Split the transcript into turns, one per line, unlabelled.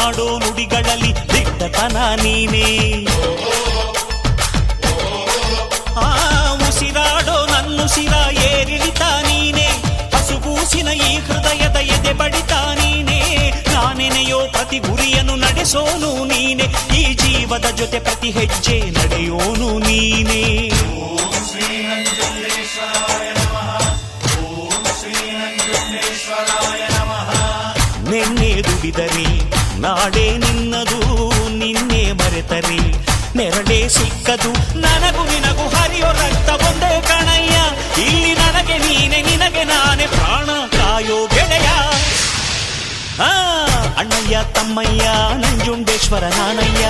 ಮಾತನಾಡೋ ನುಡಿಗಳಲ್ಲಿ ದಿಟ್ಟತನ ನೀನೇ. ಉಸಿರಾಡೋ ನನ್ನುಸಿರ ಏರಿಳಿತ ನೀನೇ. ಹಸುಗೂಸಿನ ಈ ಹೃದಯದ ಎದೆ ಬಡಿತ ನೀನೇ. ನಾನೆನೆಯೋ ಪ್ರತಿ ಗುರಿಯನ್ನು ನಡೆಸೋನು ನೀನೆ. ಈ ಜೀವದ ಜೊತೆ ಪ್ರತಿ ಹೆಜ್ಜೆ ನಡೆಯೋನು ನೀನೇ. ನಿನ್ನೆ ದುಡಿದರೆ ನಾಡೇ ನಿನ್ನದು, ನಿನ್ನೆ ಮರೆತರೆ ನೆರಳೇ ಸಿಕ್ಕದು. ನನಗೂ ನಿನಗೂ ಹರಿಯೋ ರಕ್ತ ಒಂದೇ ಕಣಯ್ಯ. ಇಲ್ಲಿ ನನಗೆ ನೀನೆ, ನಿನಗೆ ನಾನೇ ಪ್ರಾಣ ಕಾಯೋ ಗೆಳೆಯ. ಅಣ್ಣಯ್ಯ ತಮ್ಮಯ್ಯ ನಂಜುಂಡೇಶ್ವರ ನಾನಯ್ಯ.